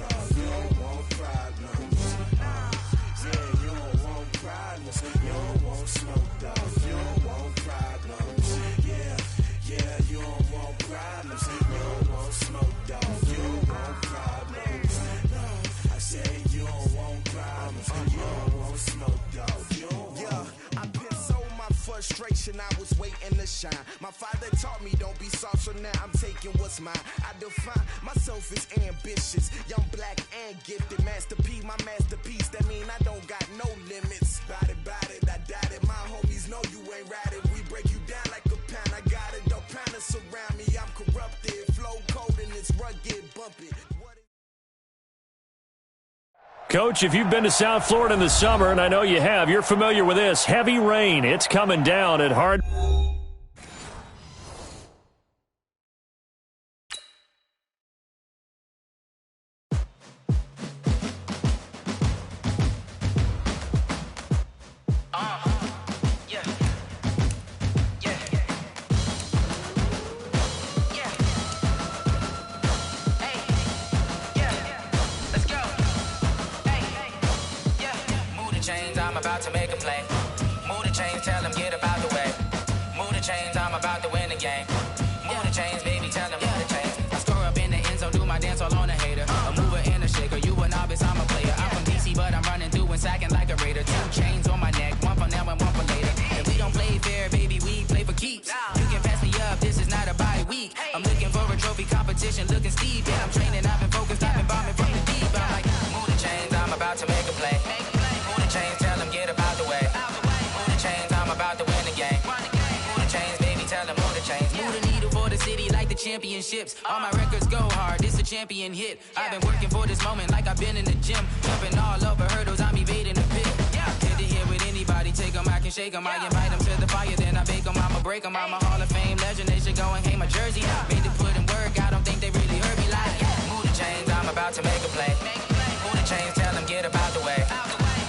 dog. You don't want problems. Yeah, you don't want problems. You don't want smoke, dog. You don't want problems. Yeah, you don't want problems. You don't want smoke, dog. You don't want problems. No, I say you don't want problems. You don't want smoke, dog. You don't want. I've been so my frustration, I was waiting to shine. My father taught me don't be soft, so now I'm taking what's mine. I define myself as ambitious, young, black, and gifted. Master P, my masterpiece. That mean I don't got no limits. Bout it, I doubt it. My homies know you ain't ride it. We break you down like a pound. I got it, don't pound to surround me. I'm corrupted, flow cold and it's rugged, bumpy. Coach, if you've been to South Florida in the summer, and I know you have, you're familiar with this. Heavy rain. It's coming down at hard. I'm about to make a play. Move the chains, tell them get about the way. Move the chains, I'm about to win the game. Move the chains, baby, tell them move the chains. I score up in the end zone, do my dance all on a hater. A mover and a shaker, you a novice, I'm a player. I'm from DC, but I'm running through and sacking like a raider. 2 chains on my neck, one for now and one for later. If we don't play fair, baby, we play for keeps. You can pass me up, this is not a bye week. I'm looking for a trophy competition, looking steep. Yeah, I'm training, I've been focused, I've been bombing from the deep. I'm like, move the chains, I'm about to make a play. Move the chains, tell them get about the way. Move the chains, I'm about to win the game. Move the chains, baby, tell them move the chains. Move the needle for the city like the championships. All my records go hard, this a champion hit. I've been working for this moment like I've been in the gym. Jumping all over hurdles, I'm evading the pit. Head to head with anybody, take them, I can shake them. I invite them to the fire, then I bake them, I'ma break them. I'm a Hall of Fame legend, they should go and hang my jersey. Made to put in work, I don't think they really heard me like. Move the chains, I'm about to make a play. Move the chains, tell them get about the way.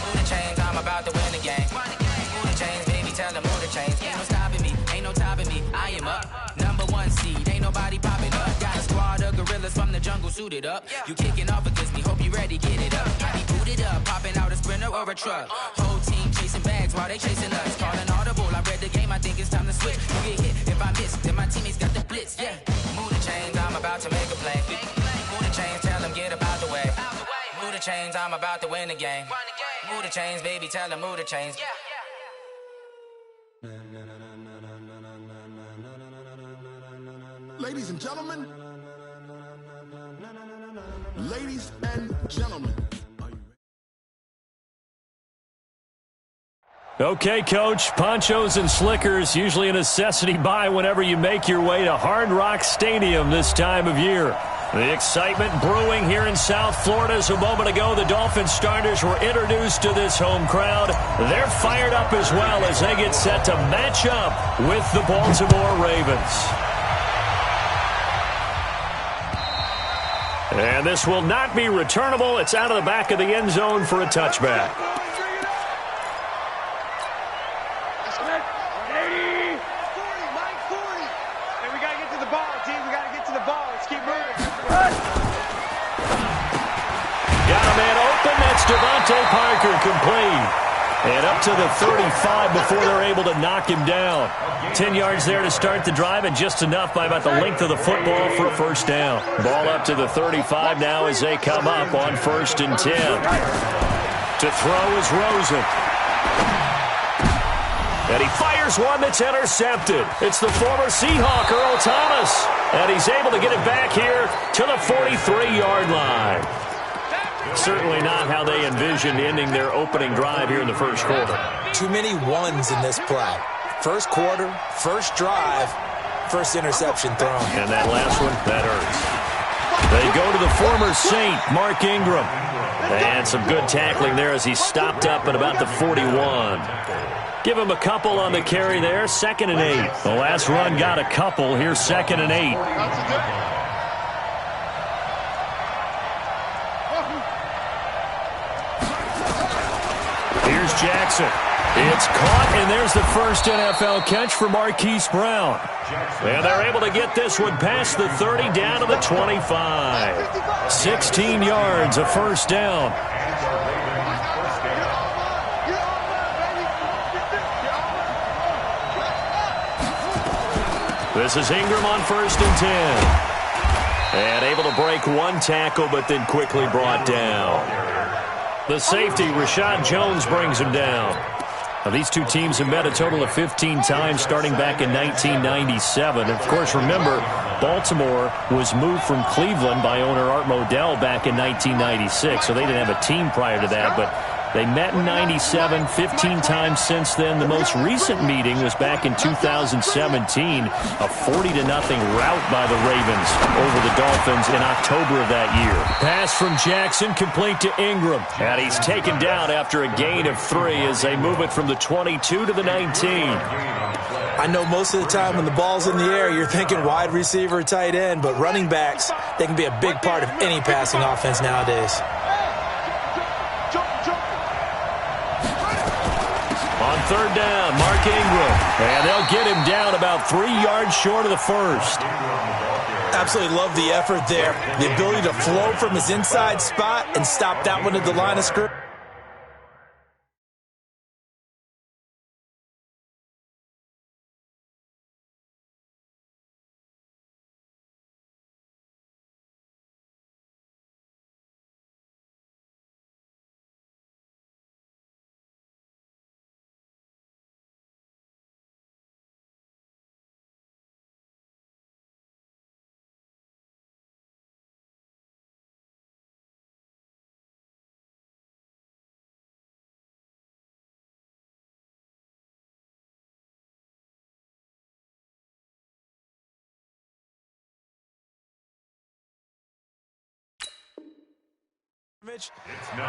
Move the chains, I'm about to win the game. Move the chains, baby, tell them move the chains. Ain't no stopping me, ain't no topping me. I am up, number 1 seed, ain't nobody popping up. Got a squad of gorillas from the jungle suited up. You kicking off against me, hope you ready, get it up. I be booted up, popping out a sprinter or a truck. Whole team chasing bags while they chasing us. Calling audible, I read the game, I think it's time to switch. You get hit, if I miss, then my teammates got the blitz, yeah. Move the chains, I'm about to make a play. Move the chains, tell them get about the way. Move the chains, I'm about to win the game. Move the chains, baby, tell them move the chains. Ladies and gentlemen, ladies and gentlemen. Okay, Coach, ponchos and slickers, usually a necessity buy whenever you make your way to Hard Rock Stadium this time of year. The excitement brewing here in South Florida as a moment ago. The Dolphins starters were introduced to this home crowd. They're fired up as well as they get set to match up with the Baltimore Ravens. And this will not be returnable. It's out of the back of the end zone for a touchback. Parker complete. And up to the 35 before they're able to knock him down. 10 yards there to start the drive, and just enough by about the length of the football for a first down. Ball up to the 35 now as they come up on 1st and 10. To throw is Rosen. And he fires one that's intercepted. It's the former Seahawk, Earl Thomas. And he's able to get it back here to the 43-yard line. Certainly not how they envisioned ending their opening drive here in the first quarter. Too many ones in this play. First quarter, first drive, first interception thrown. And that last one, that hurts. They go to the former Saint, Mark Ingram. And some good tackling there as he stopped up at about the 41. Give him a couple on the carry there, 2nd and 8. The last run got a couple. Here's 2nd and 8. Jackson. It's caught, and there's the first NFL catch for Marquise Brown. And they're able to get this one past the 30 down to the 25. 16 yards, a first down. This is Ingram on 1st and 10. And able to break one tackle, but then quickly brought down. The safety, Rashad Jones, brings him down. Now, these two teams have met a total of 15 times starting back in 1997. Of course, remember, Baltimore was moved from Cleveland by owner Art Modell back in 1996, so they didn't have a team prior to that, but they met in 97, 15 times since then. The most recent meeting was back in 2017, a 40-0 rout by the Ravens over the Dolphins in October of that year. Pass from Jackson, complete to Ingram. And he's taken down after a gain of 3 as they move it from the 22 to the 19. I know most of the time when the ball's in the air, you're thinking wide receiver, tight end, but running backs, they can be a big part of any passing offense nowadays. On 3rd down, Mark Ingram. And they'll get him down about 3 yards short of the first. Absolutely love the effort there. The ability to flow from his inside spot and stop that one at the line of scrimmage.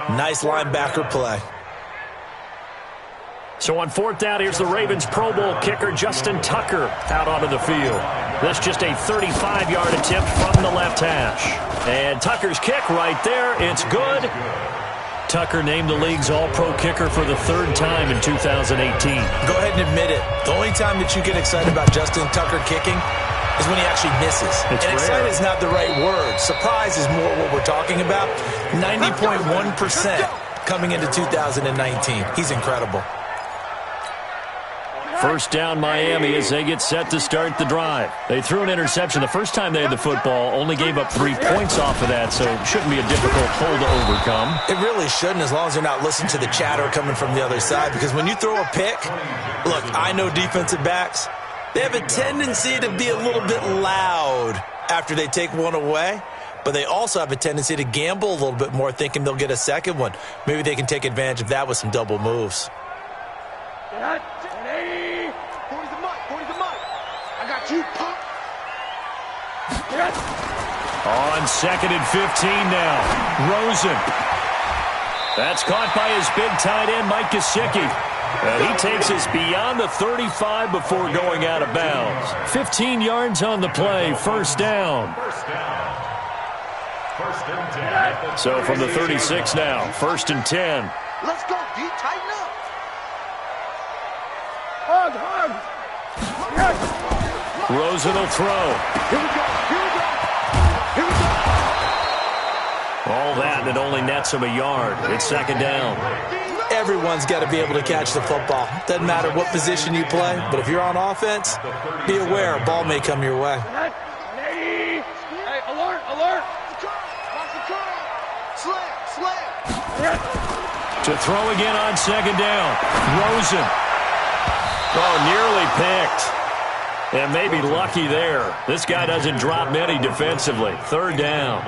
Nice linebacker play. So on 4th down, here's the Ravens Pro Bowl kicker Justin Tucker out onto the field. This just a 35-yard attempt from the left hash. And Tucker's kick right there. It's good. Tucker named the league's all-pro kicker for the 3rd time in 2018. Go ahead and admit it. The only time that you get excited about Justin Tucker kicking is when he actually misses. It's and excited rare. is not the right word. Surprise is more what we're talking about. 90.1% coming into 2019. He's incredible. 1st down, Miami, as they get set to start the drive. They threw an interception the first time they had the football, only gave up 3 points off of that, so it shouldn't be a difficult hole to overcome. It really shouldn't, as long as you're not listening to the chatter coming from the other side, because when you throw a pick, look, I know defensive backs, they have a tendency to be a little bit loud after they take one away, but they also have a tendency to gamble a little bit more, thinking they'll get a second one. Maybe they can take advantage of that with some double moves. I got you, punk. On 2nd and 15 now, Rosen. That's caught by his big tight end, Mike Gesicki. And he takes us beyond the 35 before going out of bounds. 15 yards on the play, 1st down. So from the 36 now, 1st and 10. Let's go, D. Tighten up. Hug. Rosen will throw. Here we go. All that, and it only nets him a yard. It's 2nd down. Everyone's got to be able to catch the football. Doesn't matter what position you play, but if you're on offense, be aware a ball may come your way. Hey, alert. Watch the curl. Slam. To throw again on 2nd down. Rosen. Oh, nearly picked. And maybe lucky there. This guy doesn't drop many defensively. 3rd down.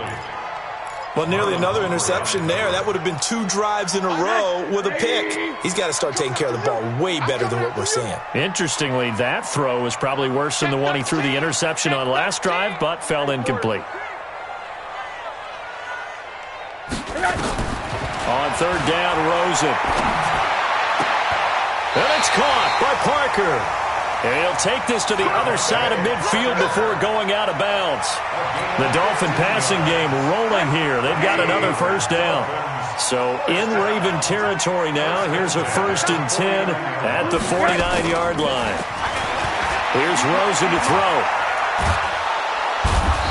Well, nearly another interception there. That would have been 2 drives in a row with a pick. He's got to start taking care of the ball way better than what we're seeing. Interestingly, that throw was probably worse than the one he threw the interception on last drive, but fell incomplete. On 3rd down, Rosen. And it's caught by Parker. And he'll take this to the other side of midfield before going out of bounds. The Dolphin passing game rolling here. They've got another 1st down. So in Raven territory now. Here's a 1st and 10 at the 49-yard line. Here's Rosen to throw.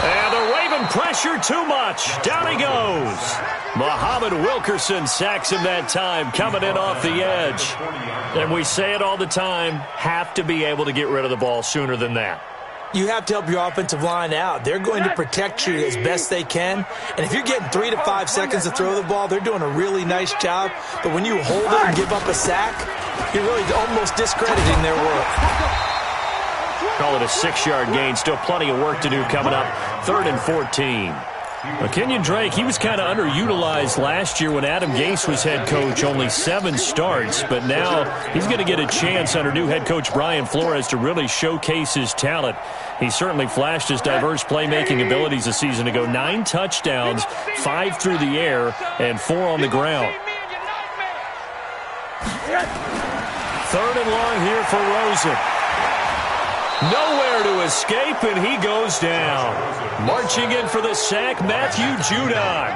And the Raven pressure too much. Down he goes. Muhammad Wilkerson sacks him that time, coming in off the edge. And we say it all the time, have to be able to get rid of the ball sooner than that. You have to help your offensive line out. They're going to protect you as best they can. And if you're getting 3 to 5 seconds to throw the ball, they're doing a really nice job. But when you hold it and give up a sack, you're really almost discrediting their work. Call it a 6-yard gain. Still plenty of work to do coming up. 3rd and 14. Kenyon Drake, he was kind of underutilized last year when Adam Gase was head coach. Only 7 starts, but now he's going to get a chance under new head coach Brian Flores to really showcase his talent. He certainly flashed his diverse playmaking abilities a season ago. 9 touchdowns, 5 through the air, and 4 on the ground. 3rd and long here for Rosen. Nowhere to escape, and he goes down. Marching in for the sack, Matthew Judon.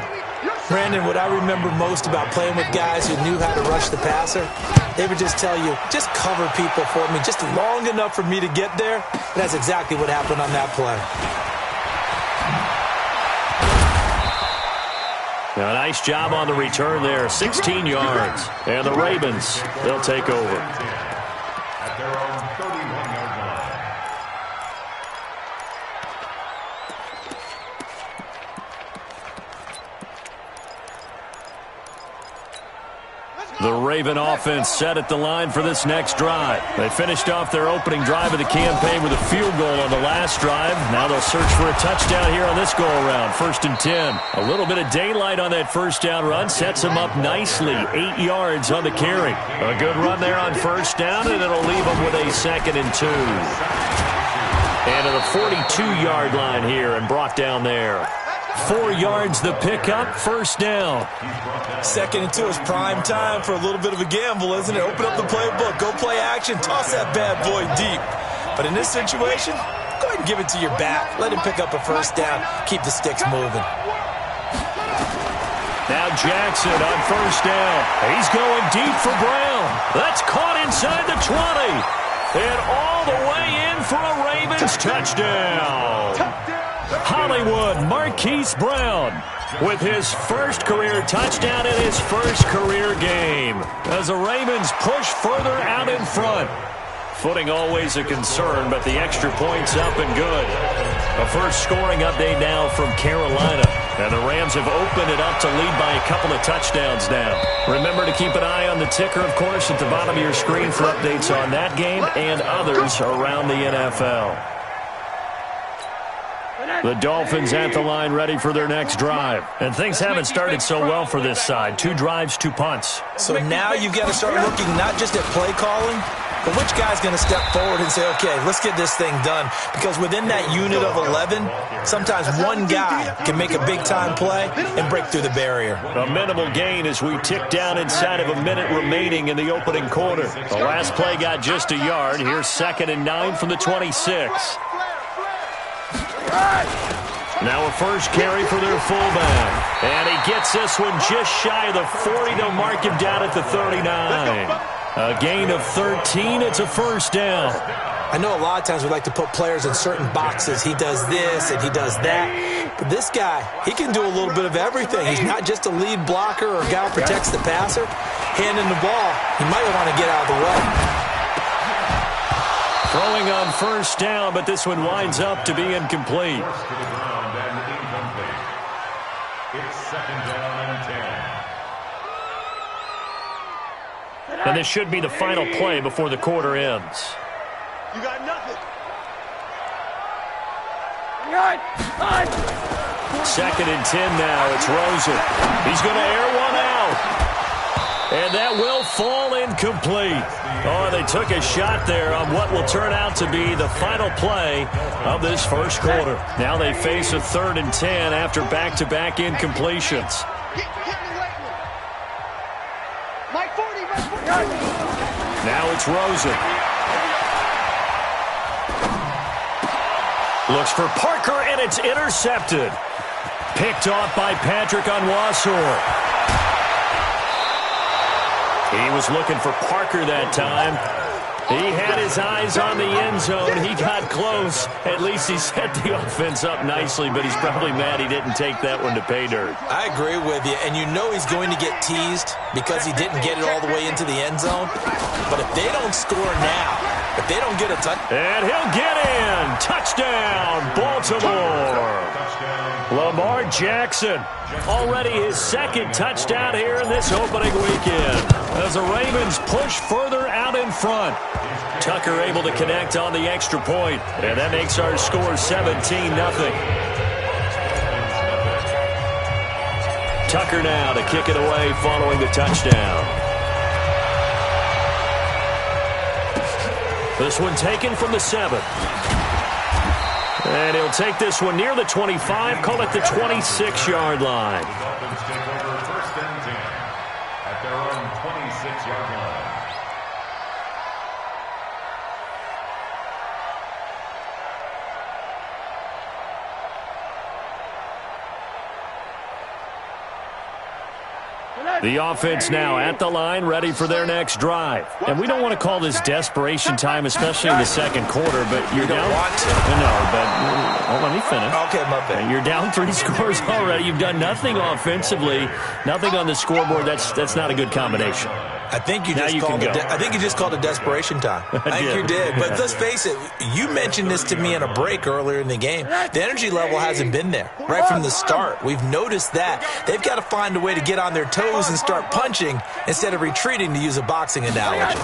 Brandon, what I remember most about playing with guys who knew how to rush the passer, they would just tell you, just cover people for me, just long enough for me to get there. And that's exactly what happened on that play. A nice job on the return there, 16 yards. And the Ravens, they'll take over. The Raven offense set at the line for this next drive. They finished off their opening drive of the campaign with a field goal on the last drive. Now they'll search for a touchdown here on this go-around. 1st and 10. A little bit of daylight on that first down run. Sets them up nicely. 8 yards on the carry. A good run there on first down, and it'll leave them with a 2nd and 2. And to the 42-yard line here and brought down there. 4 yards the pickup, 1st down. 2nd and 2 is prime time for a little bit of a gamble, isn't it? Open up the playbook, go play action, toss that bad boy deep. But in this situation, go ahead and give it to your back. Let him pick up a 1st down, keep the sticks moving. Now Jackson on 1st down. He's going deep for Brown. That's caught inside the 20. And all the way in for a Ravens touchdown. Hollywood Marquise Brown with his first career touchdown in his first career game as the Ravens push further out in front. Footing always a concern, but the extra point's up and good. A first scoring update now from Carolina. And the Rams have opened it up to lead by a couple of touchdowns now. Remember to keep an eye on the ticker, of course, at the bottom of your screen for updates on that game and others around the NFL. The Dolphins at the line ready for their next drive. And things haven't started so well for this side. 2 drives, 2 punts. So now you've got to start looking not just at play calling, but which guy's going to step forward and say, okay, let's get this thing done. Because within that unit of 11, sometimes one guy can make a big-time play and break through the barrier. A minimal gain as we tick down inside of a minute remaining in the opening quarter. The last play got just a yard. Here's 2nd and 9 from the 26. Now a first carry for their fullback. And he gets this one just shy of the 40. They'll mark him down at the 39. A gain of 13. It's a 1st down. I know a lot of times we like to put players in certain boxes. He does this and he does that. But this guy, he can do a little bit of everything. He's not just a lead blocker or a guy who protects the passer. Handing the ball, he might want to get out of the way. Throwing on 1st down, but this one winds up to be incomplete. It's 2nd down and 10. And this should be the final play before the quarter ends. You got nothing. 2nd and 10 now. It's Rosen. He's going to air one out. And that will fall incomplete. Oh, they took a shot there on what will turn out to be the final play of this first quarter. Now they face a 3rd and 10 after back-to-back incompletions. Now it's Rosen. Looks for Parker, and it's intercepted. Picked off by Patrick Onwuasor. He was looking for Parker that time. He had his eyes on the end zone. He got close. At least he set the offense up nicely, but he's probably mad he didn't take that one to pay dirt. I agree with you, and you know he's going to get teased because he didn't get it all the way into the end zone. But if they don't score now, if they don't get a touchdown. And he'll get in. Touchdown, Baltimore. Lamar Jackson, already his second touchdown here in this opening weekend, as the Ravens push further out in front. Tucker able to connect on the extra point, and that makes our score 17-0. Tucker now to kick it away following the touchdown. This one taken from the 7. And he'll take this one near the 25, call it the 26-yard line. Dolphins take over first and 10 at their own 26-yard line. The offense now at the line, ready for their next drive. And we don't want to call this desperation time, especially in the second quarter, but you're down. Want to. No, but let me finish. Okay, my bad. You're down 3 scores already. You've done nothing offensively, nothing on the scoreboard. That's not a good combination. I think you Now just you called can it. go. I think you just called it desperation time. I think you did. But let's face it. You mentioned this to me in a break earlier in the game. The energy level hasn't been there right from the start. We've noticed that. They've got to find a way to get on their toes and start punching instead of retreating, to use a boxing analogy.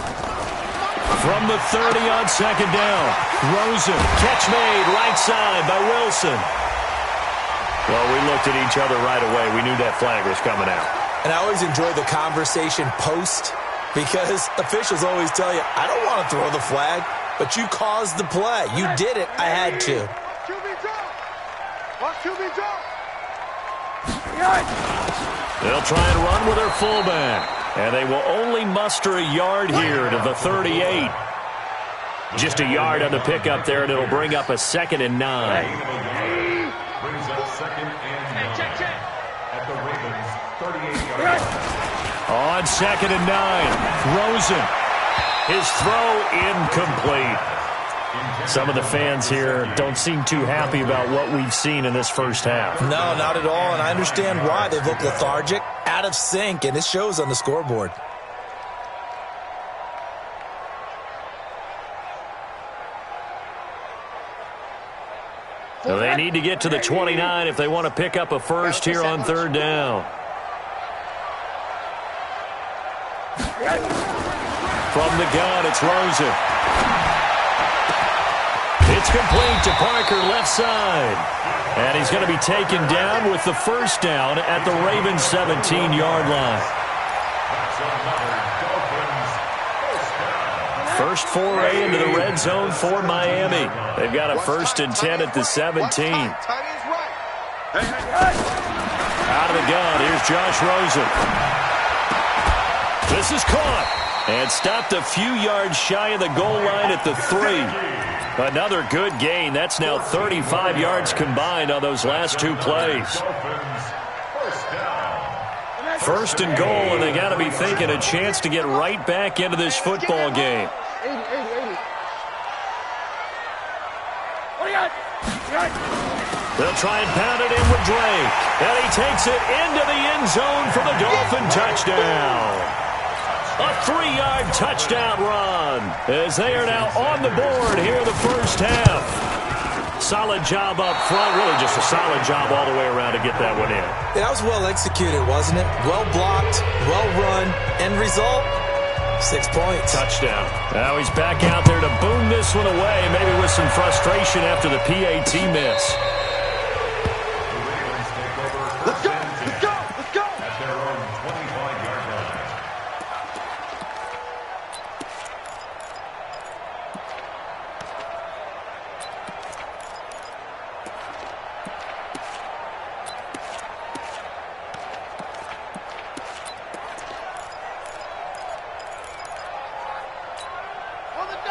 From the 30 on second down, Rosen, catch made, right side by Wilson. Well, we looked at each other right away. We knew that flag was coming out. And I always enjoy the conversation post, because officials always tell you, I don't want to throw the flag, but you caused the play. You did it. I had to. They'll try and run with their fullback. And they will only muster a yard here to the 38. Just a yard on the pickup there, and it'll bring up a 2nd and 9. Brings up 2nd and 9 at the Ravens 38-yard line. On 2nd and 9, Rosen. His throw incomplete. Some of the fans here don't seem too happy about what we've seen in this first half. No, not at all, and I understand why. They've looked lethargic, out of sync, and it shows on the scoreboard. So they need to get to the 29 if they want to pick up a first here on 3rd down. From the gun, it's Rosen. It's complete to Parker, left side. And he's going to be taken down with the first down at the Ravens 17-yard line. First foray into the red zone for Miami. They've got a 1st and 10 at the 17. Out of the gun, here's Josh Rosen. This is caught and stopped a few yards shy of the goal line at the 3. Another good gain. That's now 35 yards combined on those last 2 plays. First and goal, and they got to be thinking a chance to get right back into this football game. They'll try and pound it in with Drake. And he takes it into the end zone for the Dolphin touchdown. A 3-yard touchdown run as they are now on the board here in the first half. Solid job up front. Really just a solid job all the way around to get that one in. That was well executed, wasn't it? Well blocked, well run. End result, 6 points. Touchdown. Now he's back out there to boom this one away, maybe with some frustration after the PAT miss. Let's go, let's go, let's go. At their own 25-yard line.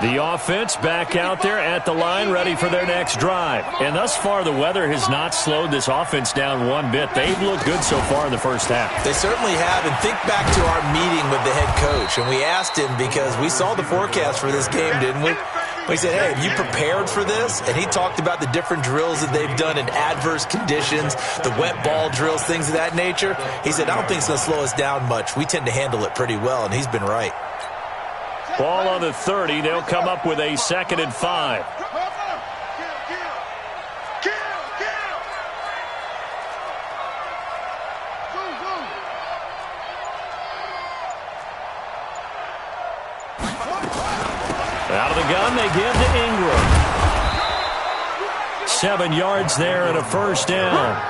The offense back out there at the line, ready for their next drive. And thus far, the weather has not slowed this offense down one bit. They've looked good so far in the first half. They certainly have. And think back to our meeting with the head coach. And we asked him, because we saw the forecast for this game, didn't we? We said, hey, have you prepared for this? And he talked about the different drills that they've done in adverse conditions, the wet ball drills, things of that nature. He said, I don't think it's going to slow us down much. We tend to handle it pretty well, and he's been right. Ball on the 30. They'll come up with a 2nd and 5. Out of the gun, they give to Ingram. 7 yards there and a first down.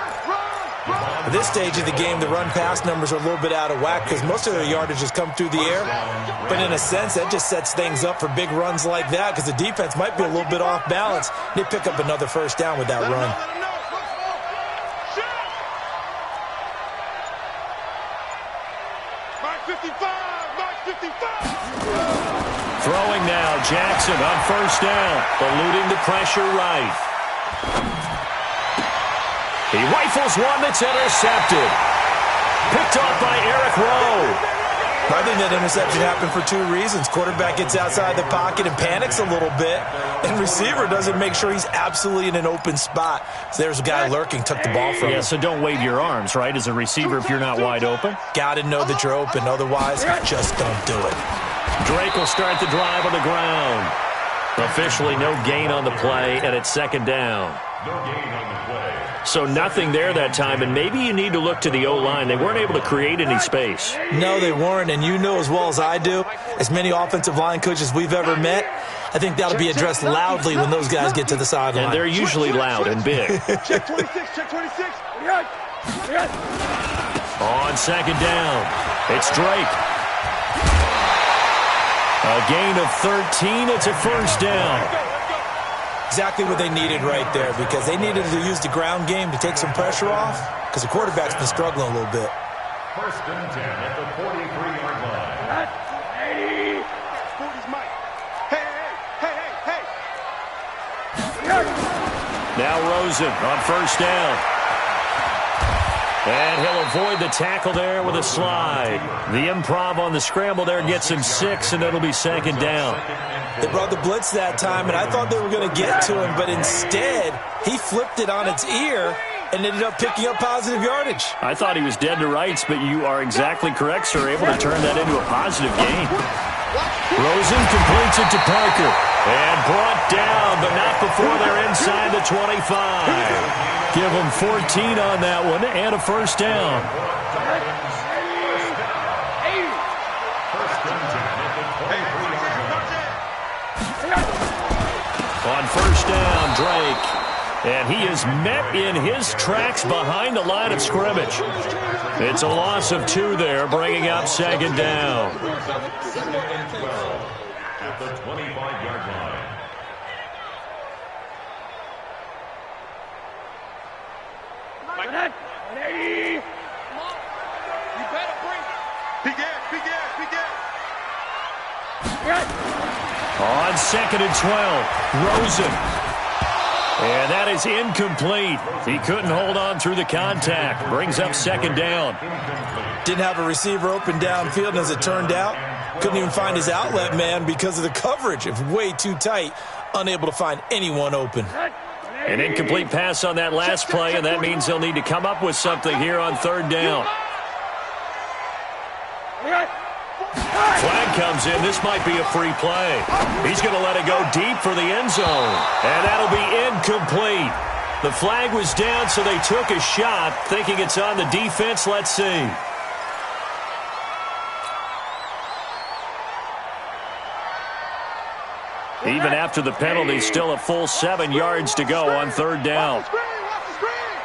At this stage of the game, the run-pass numbers are a little bit out of whack because most of their yardage has come through the air. But in a sense, that just sets things up for big runs like that because the defense might be a little bit off balance. They pick up another first down with that run. Throwing now, Jackson on first down, eluding the pressure right. He rifles one that's intercepted. Picked off by Eric Rowe. I think that interception happened for 2 reasons. Quarterback gets outside the pocket and panics a little bit, and receiver doesn't make sure he's absolutely in an open spot. So there's a guy lurking, took the ball from him. Yeah, so don't wave your arms, right, as a receiver if you're not wide open. Got to know that you're open. Otherwise, just don't do it. Drake will start the drive on the ground. Officially no gain on the play, and it's 2nd down. No gain on the play. So nothing there that time, and maybe you need to look to the O-line. They weren't able to create any space. No, they weren't, and you know as well as I do, as many offensive line coaches we've ever met, I think that'll be addressed loudly when those guys get to the sideline. And they're usually loud and big. Check 26, check 26. On 2nd down, it's Drake. A gain of 13, it's a first down. Exactly what they needed right there because they needed to use the ground game to take some pressure off because the quarterback's been struggling a little bit. 1st and 10 at the 43-yard line. Now Rosen on first down. And he'll avoid the tackle there with a slide. The improv on the scramble there gets him 6, and it'll be 2nd down. They brought the blitz that time, and I thought they were going to get to him, but instead, he flipped it on its ear and ended up picking up positive yardage. I thought he was dead to rights, but you are exactly correct, sir. Able to turn that into a positive gain. Rosen completes it to Parker. And brought down, but not before they're inside the 25. Give them 14 on that one and a first down. On first down, Drake. And he is met in his tracks behind the line of scrimmage. It's a loss of 2 there, bringing up 2nd down. At the 25-yard line. You better bring it. Big gas. On 2nd and 12, Rosen. And that is incomplete. He couldn't hold on through the contact. Brings up 2nd down. Didn't have a receiver open downfield, and as it turned out, couldn't even find his outlet man because of the coverage. It was way too tight, unable to find anyone open. An incomplete pass on that last play, and that means they'll need to come up with something here on 3rd down. Flag comes in. This might be a free play. He's going to let it go deep for the end zone, and that'll be incomplete. The flag was down, so they took a shot, thinking it's on the defense. Let's see. Even after the penalty, still a full 7 yards to go on 3rd down. Watch the screen.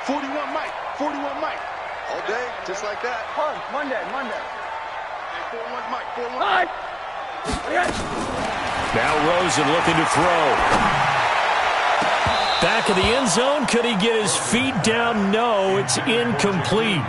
41 Mike. All day, just like that. Monday. 41 Mike. Now Rosen looking to throw. Back of the end zone. Could he get his feet down? No, it's incomplete.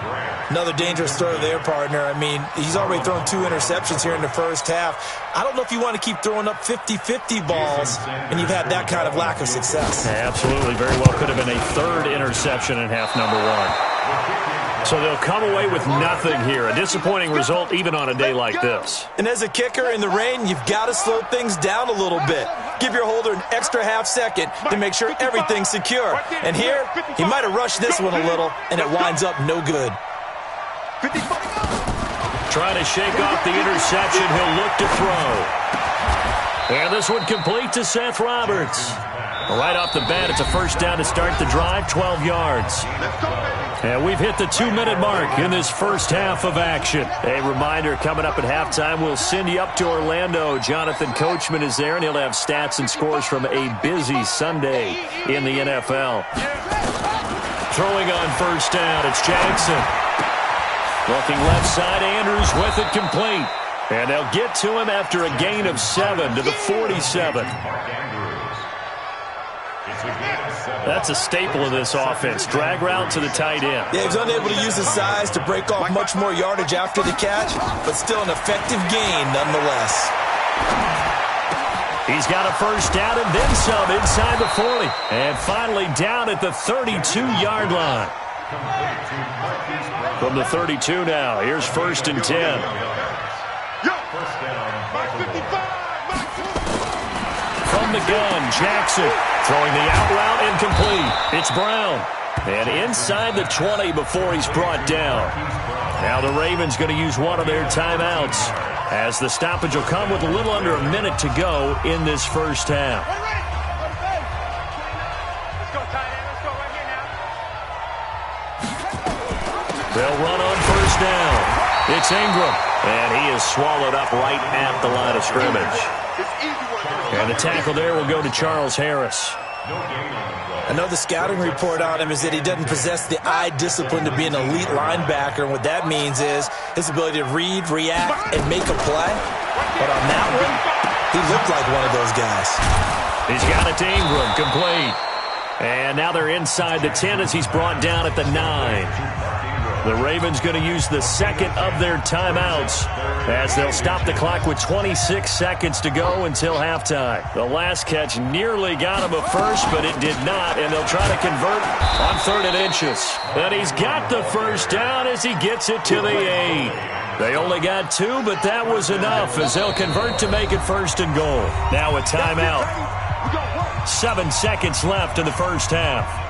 Another dangerous throw there, partner. I mean, he's already thrown 2 interceptions here in the first half. I don't know if you want to keep throwing up 50-50 balls, and you've had that kind of lack of success. Yeah, absolutely. Very well could have been a 3rd interception in half number 1. So they'll come away with nothing here. A disappointing result even on a day like this. And as a kicker in the rain, you've got to slow things down a little bit. Give your holder an extra half second to make sure everything's secure. And here, he might have rushed this one a little, and it winds up no good. Trying to shake off the interception. He'll look to throw. And this one complete to Seth Roberts. Right off the bat, it's a first down to start the drive, 12 yards. And we've hit the 2-minute mark in this first half of action. A reminder, coming up at halftime, we'll send you up to Orlando. Jonathan Coachman is there, and he'll have stats and scores from a busy Sunday in the NFL. Throwing on first down, it's Jackson. Looking left side, Andrews with it complete. And they'll get to him after a gain of 7 to the 47. That's a staple of this offense. Drag route to the tight end. Yeah, he's unable to use his size to break off much more yardage after the catch, but still an effective gain nonetheless. He's got a first down and then some inside the 40. And finally down at the 32-yard line. From the 32 now, here's 1st and 10. From the gun, Jackson throwing the out route incomplete. It's Brown. And inside the 20 before he's brought down. Now the Ravens going to use one of their timeouts as the stoppage will come with a little under a minute to go in this first half. They'll run on first down. It's Ingram. And he is swallowed up right at the line of scrimmage. And the tackle there will go to Charles Harris. I know the scouting report on him is that he doesn't possess the eye discipline to be an elite linebacker. And what that means is his ability to read, react, and make a play. But on that one, he looked like one of those guys. He's got it to Ingram, complete. And now they're inside the 10 as he's brought down at the 9. The Ravens going to use the second of their timeouts as they'll stop the clock with 26 seconds to go until halftime. The last catch nearly got him a first, but it did not, and they'll try to convert on 3rd and inches. And he's got the first down as he gets it to the 8. They only got 2, but that was enough as they'll convert to make it 1st and goal. Now a timeout. 7 seconds left in the first half.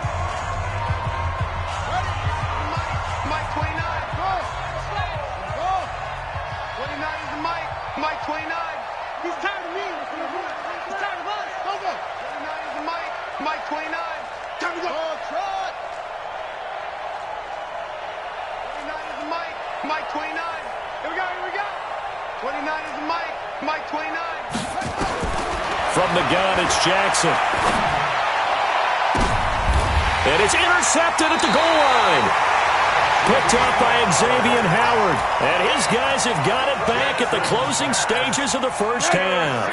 From the gun, it's Jackson. And it's intercepted at the goal line. Picked up by Xavier Howard. And his guys have got it back at the closing stages of the first half.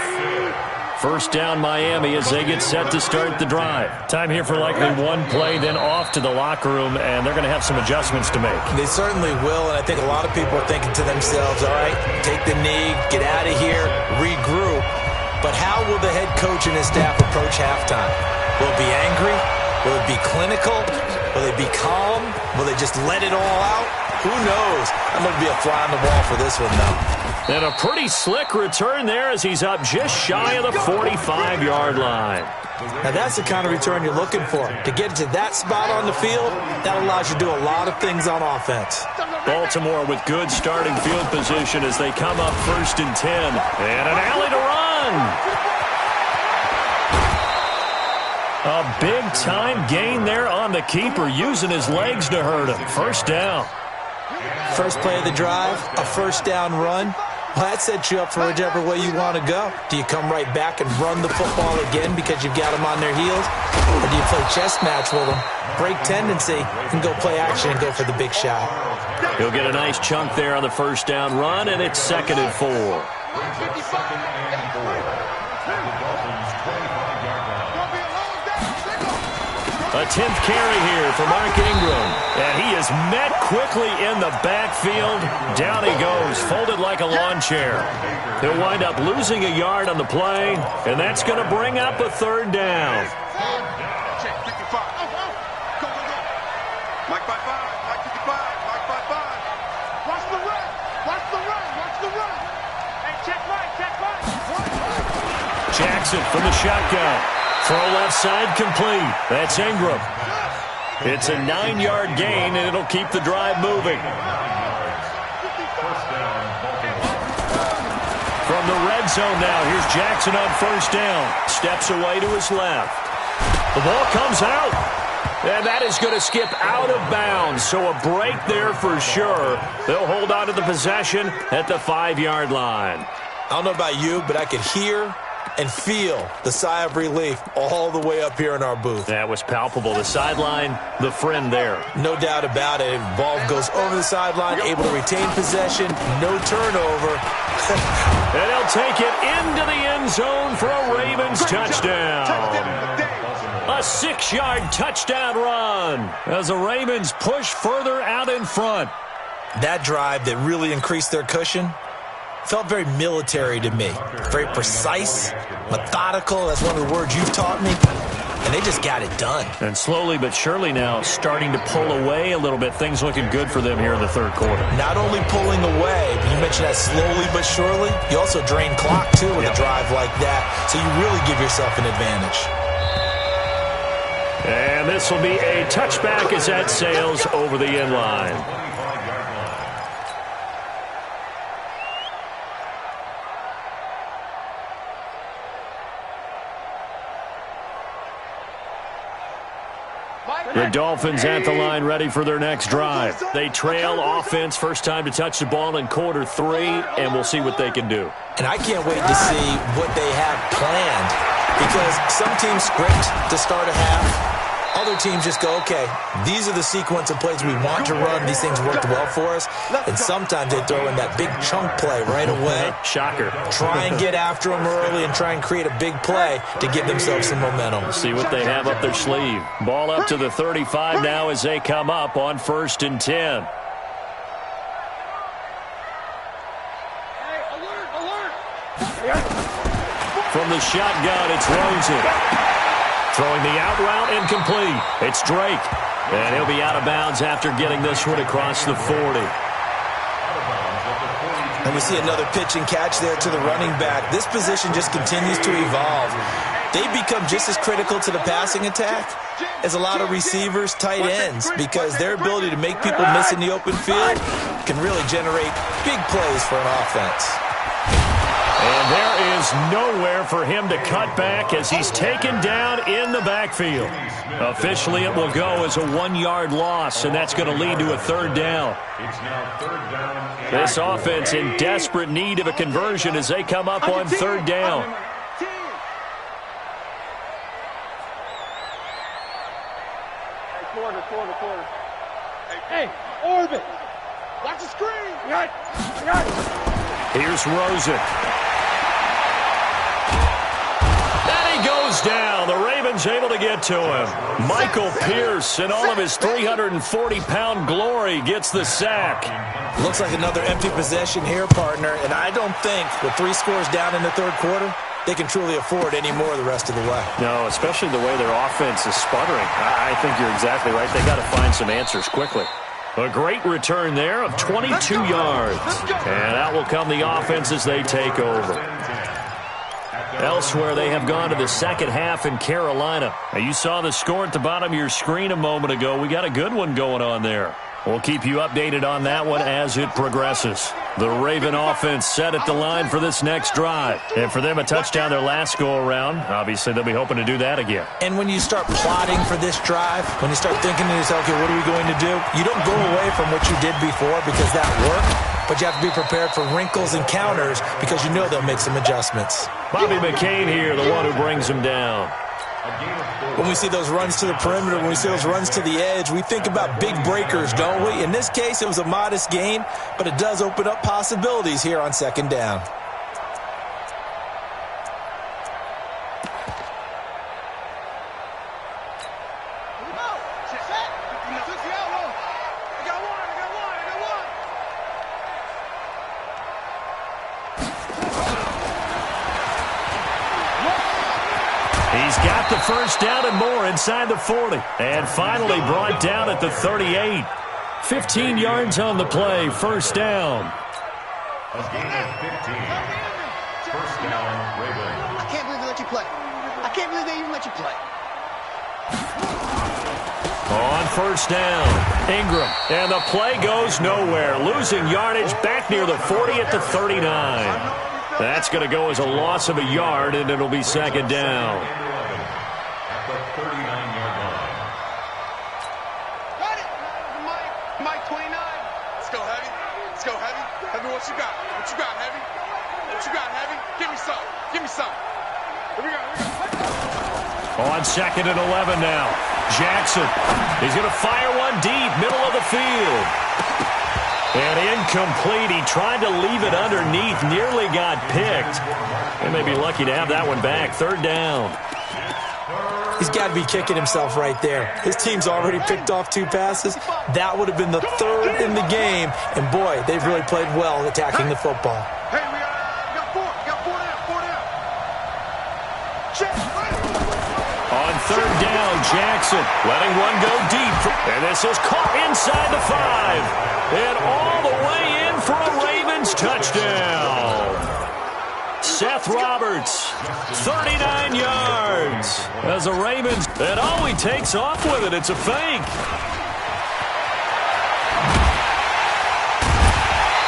First down Miami as they get set to start the drive. Time here for likely one play, then off to the locker room, and they're going to have some adjustments to make. They certainly will, and I think a lot of people are thinking to themselves, all right, take the knee, get out of here, regroup. But how will the head coach and his staff approach halftime? Will it be angry? Will it be clinical? Will they be calm? Will they just let it all out? Who knows? I'm going to be a fly on the wall for this one, though. And a pretty slick return there as he's up just shy of the 45-yard line. Now, that's the kind of return you're looking for. To get to that spot on the field, that allows you to do a lot of things on offense. Baltimore with good starting field position as they come up 1st and 10. And an alley to run. A big-time gain there on the keeper, using his legs to hurt him. First down. First play of the drive, a first down run. Well, that sets you up for whichever way you want to go. Do you come right back and run the football again because you've got them on their heels? Or do you play chess match with them, break tendency, and go play action and go for the big shot? He'll get a nice chunk there on the first down run, and it's 2nd and 4. A A 10th carry here for Mark Ingram. And he is met quickly in the backfield. Down he goes, folded like a lawn chair. He'll wind up losing a yard on the play, and that's going to bring up a third down. Check 55. Go, go, go. Mike by 5. Mike 55. Mike by 5. Watch the run. Watch the run. Watch the run. Hey, check right. Check right. Jackson from the shotgun. Throw left side complete. That's Ingram. It's a 9-yard gain, and it'll keep the drive moving. From the red zone now, here's Jackson on first down. Steps away to his left. The ball comes out. And that is going to skip out of bounds. So a break there for sure. They'll hold on to the possession at the 5-yard line. I don't know about you, but I could hear and feel the sigh of relief all the way up here in our booth. That was palpable. The sideline, the friend there. No doubt about it. Ball goes over the sideline, able to retain possession, no turnover. And he'll take it into the end zone for a Ravens touchdown. A 6-yard touchdown run as the Ravens push further out in front. That drive that really increased their cushion felt very military to me. Very precise, methodical. That's one of the words you've taught me. And they just got it done. And slowly but surely now starting to pull away a little bit. Things looking good for them here in the third quarter. Not only pulling away, but you mentioned that slowly but surely. You also drain clock, too, with a drive like that. So you really give yourself an advantage. And this will be a touchback as that sails over the end line. The Dolphins at the line ready for their next drive. They trail offense, first time to touch the ball in quarter 3, and we'll see what they can do. And I can't wait to see what they have planned, because some teams script to start a half. Other teams just go, okay, these are the sequence of plays we want to run. These things worked well for us. And sometimes they throw in that big chunk play right away. Shocker. Try and get after them early and try and create a big play to give themselves some momentum. See what they have up their sleeve. Ball up to the 35 now as they come up on 1st and 10. From the shotgun, it's Rosen. Throwing the out route incomplete. It's Drake. And he'll be out of bounds after getting this one across the 40. And we see another pitch and catch there to the running back. This position just continues to evolve. They become just as critical to the passing attack as a lot of receivers, tight ends, because their ability to make people miss in the open field can really generate big plays for an offense. And there is nowhere for him to cut back as he's taken down in the backfield. Officially, it will go as a 1-yard loss, and that's going to lead to a third down. This offense in desperate need of a conversion as they come up on third down. Quarter. Hey, orbit. Watch the screen. Here's Rosen. Goes down. The Ravens able to get to him. Michael Pierce, in all of his 340-pound glory, gets the sack. Looks like another empty possession here, partner, and I don't think with 3 scores down in the third quarter, they can truly afford any more the rest of the way. No, especially the way their offense is sputtering. I think you're exactly right. They got to find some answers quickly. A great return there of 22 yards. And out will come the offense as they take over. Elsewhere, they have gone to the second half in Carolina. Now, you saw the score at the bottom of your screen a moment ago. We got a good one going on there. We'll keep you updated on that one as it progresses. The Raven offense set at the line for this next drive. And for them, a touchdown their last go-around. Obviously, they'll be hoping to do that again. And when you start plotting for this drive, when you start thinking to yourself, okay, what are we going to do? You don't go away from what you did before because that worked. But you have to be prepared for wrinkles and counters because you know they'll make some adjustments. Bobby McCain here, the one who brings him down. When we see those runs to the perimeter, when we see those runs to the edge, we think about big breakers, don't we? In this case, it was a modest gain, but it does open up possibilities here on second down. the first down and more inside the 40. And finally brought down at the 38. 15 yards on the play, first down. A gain of 15. First down, Ravens. I can't believe they let you play. I can't believe they even let you play. On first down, Ingram. And the play goes nowhere. Losing yardage back near the 40 at the 39. That's going to go as a loss of a yard, and it'll be second down. At the 39-yard line. Got it. Mike 29. Let's go, Heavy. Let's go, Heavy. Heavy, what you got? What you got, Heavy? What you got, Heavy? Give me some. Give me some. Here we go. On second and 11 now. Jackson. He's going to fire one deep, middle of the field. And incomplete. He tried to leave it underneath, nearly got picked. They may be lucky to have that one back. Third down. He's got to be kicking himself right there. His team's already picked off 2 passes. That would have been the 3rd in the game. And, boy, they've really played well attacking the football. Hey, we got 4. We got 4 down. 4 down. Check. On third down, Jackson letting one go deep. And this is caught inside the 5. And all the way in for a Ravens touchdown. Seth Roberts, 39 yards. As the Ravens, and oh, he takes off with it. It's a fake.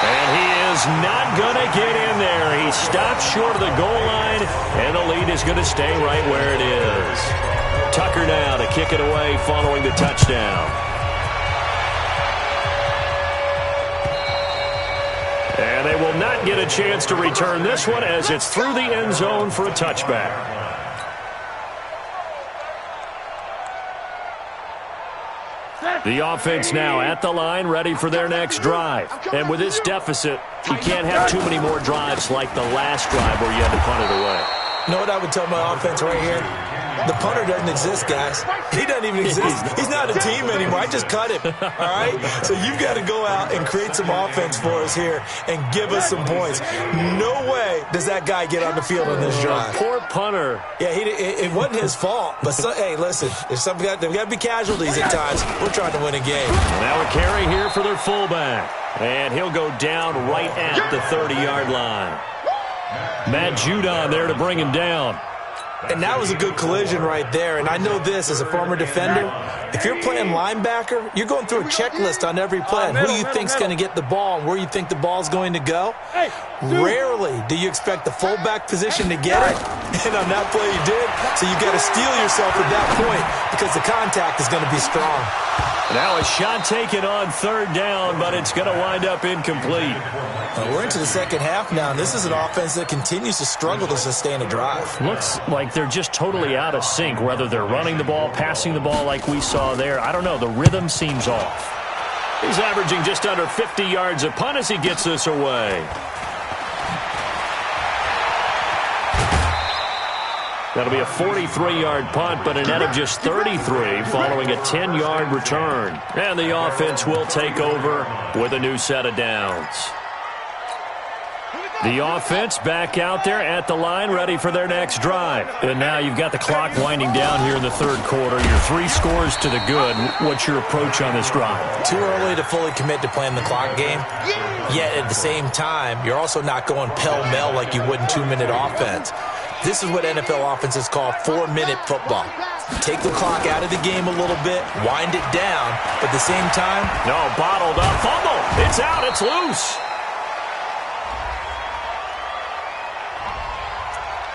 And he is not going to get in there. He stops short of the goal line, and the lead is going to stay right where it is. Tucker now to kick it away following the touchdown. And they will not get a chance to return this one as it's through the end zone for a touchback. The offense now at the line, ready for their next drive. And with this deficit, you can't have too many more drives like the last drive where you had to punt it away. You know what I would tell my offense right here? The punter doesn't exist, guys. He doesn't even exist. He's not a team anymore. I just cut him, all right? So you've got to go out and create some offense for us here and give us some points. No way does that guy get on the field on this drive. Poor punter. Yeah, it wasn't his fault. But, hey, listen, there's got to be casualties at times. We're trying to win a game. Now a carry here for their fullback. And he'll go down right at the 30-yard line. Matt Judon there to bring him down. And that was a good collision right there. And I know this as a former defender. If you're playing linebacker, you're going through a checklist on every play. Who you think's going to get the ball and where you think the ball's going to go. Rarely do you expect the fullback position to get it. And on that play you did. So you got to steel yourself at that point because the contact is going to be strong. Now a shot taken on third down, but it's going to wind up incomplete. We're into the second half now, and this is an offense that continues to struggle to sustain a drive. Looks like they're just totally out of sync, whether they're running the ball, passing the ball like we saw there. I don't know. The rhythm seems off. He's averaging just under 50 yards a punt as he gets this away. That'll be a 43-yard punt, but a net of just 33 following a 10-yard return. And the offense will take over with a new set of downs. The offense back out there at the line, ready for their next drive. And now you've got the clock winding down here in the third quarter. You're 3 scores to the good. What's your approach on this drive? Too early to fully commit to playing the clock game. Yet at the same time, you're also not going pell-mell like you would in 2-minute offense. This is what NFL offenses call 4-minute football. Take the clock out of the game a little bit, wind it down, but at the same time... No, bottled up. Fumble. It's out. It's loose.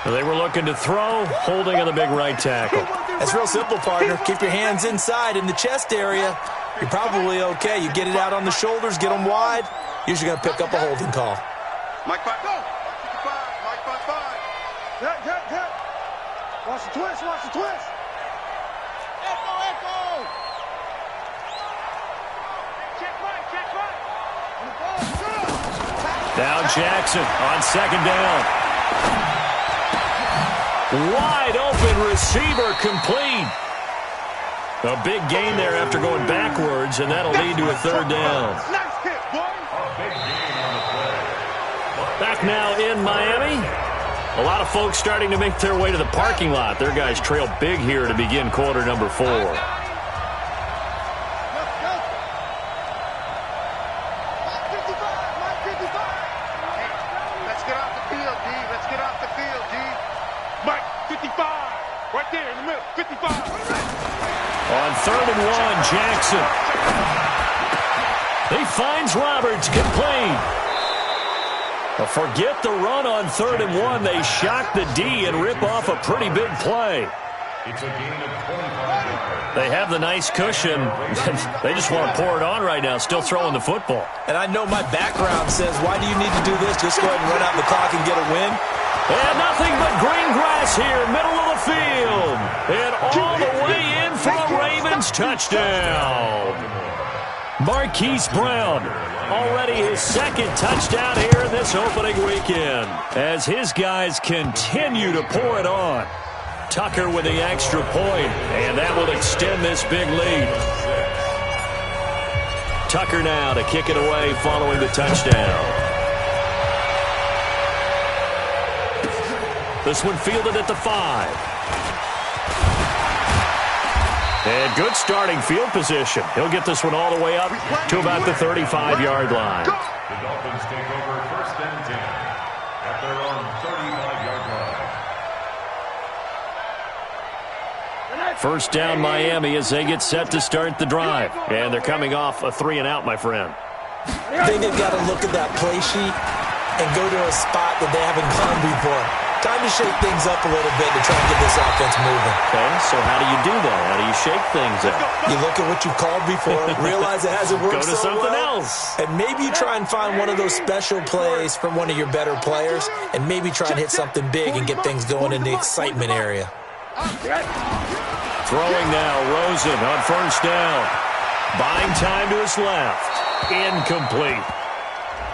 They were looking to throw, holding on the big right tackle. That's real simple, partner. Keep your hands inside in the chest area. You're probably okay. You get it out on the shoulders, get them wide. Usually going to pick up a holding call. Mike 5, go. Mike 5. Hit. Watch the twist. Echo. Check right. Now Jackson on second down. Wide open receiver complete. A big gain there after going backwards, and that'll lead to a third down. Nice hit, boy. A big gain on the play. Back now in Miami. A lot of folks starting to make their way to the parking lot. Their guys trail big here to begin quarter number 4. On 3rd and 1, Jackson. He finds Roberts, complete. Forget the run on 3rd and 1. They shock the D and rip off a pretty big play. It's a gain of 25. They have the nice cushion. They just want to pour it on right now, still throwing the football. And I know my background says, why do you need to do this? Just go ahead and run out the clock and get a win. And nothing but green grass here, middle of the field. And all the way in for a Ravens touchdown. Marquise Brown, already his 2nd touchdown here in this opening weekend, as his guys continue to pour it on. Tucker with the extra point, and that will extend this big lead. Tucker now to kick it away following the touchdown. This one fielded at the 5. And good starting field position. He'll get this one all the way up to about the 35-yard line. The Dolphins take over 1st and 10 at their own 35-yard line. First down Miami as they get set to start the drive. And they're coming off a 3-and-out, my friend. I think they've got to look at that play sheet and go to a spot that they haven't gone before. Time to shake things up a little bit to try and get this offense moving. Okay, so how do you do that? How do you shake things up? You look at what you've called before, realize it hasn't worked Go to so something well, else. and maybe you try and find one of those special plays from one of your better players, and maybe try and hit something big and get things going in the excitement area. Throwing now, Rosen on 1st down. Buying time to his left. Incomplete.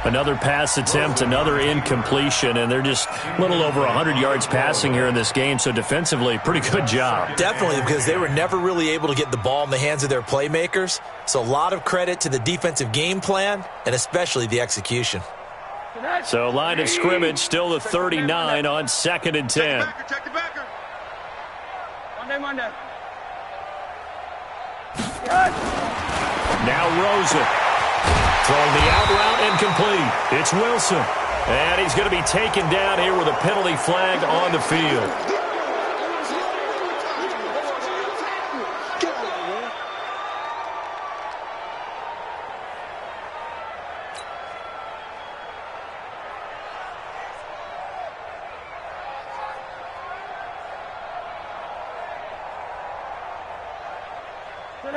Another pass attempt, another incompletion, and they're just a little over 100 yards passing here in this game, so defensively, pretty good job. Definitely, because they were never really able to get the ball in the hands of their playmakers, so a lot of credit to the defensive game plan, and especially the execution. So line of scrimmage still the 39 on 2nd and 10. Check the backer. Monday. Now Rosen. Throwing the out route incomplete. It's Wilson. And he's going to be taken down here with a penalty flag on the field.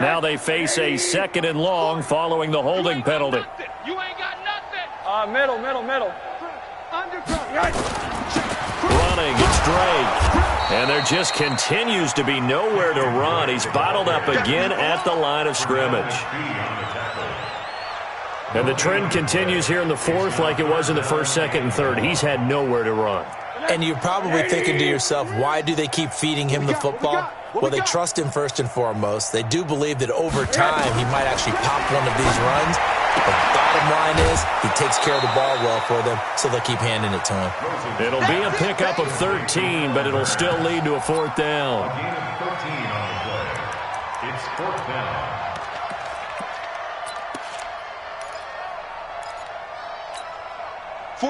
Now they face a 2nd and long following the holding penalty. You ain't got nothing. Middle. Running, it's Drake. And there just continues to be nowhere to run. He's bottled up again at the line of scrimmage. And the trend continues here in the 4th like it was in the 1st, 2nd, and 3rd. He's had nowhere to run. And you're probably thinking to yourself, why do they keep feeding him the football? Well, they trust him first and foremost. They do believe that over time he might actually pop one of these runs. But bottom line is he takes care of the ball well for them, so they'll keep handing it to him. It'll be a pickup of 13, but it'll still lead to a 4th down. A gain of 13 on the play. It's 4th down.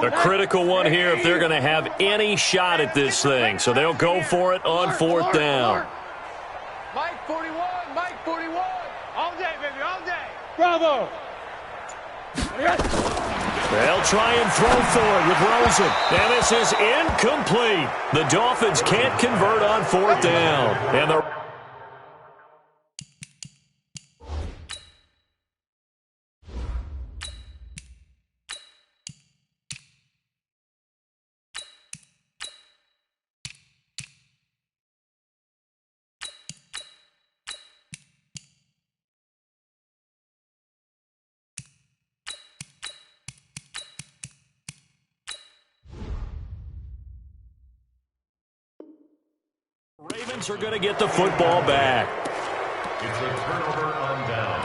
A critical one here if they're going to have any shot at this thing. So they'll go for it on 4th down. Mike 41. All day, baby, all day. Bravo. They'll try and throw for it with Rosen. And this is incomplete. The Dolphins can't convert on 4th down. And the Ravens are going to get the football back. It's a turnover on downs.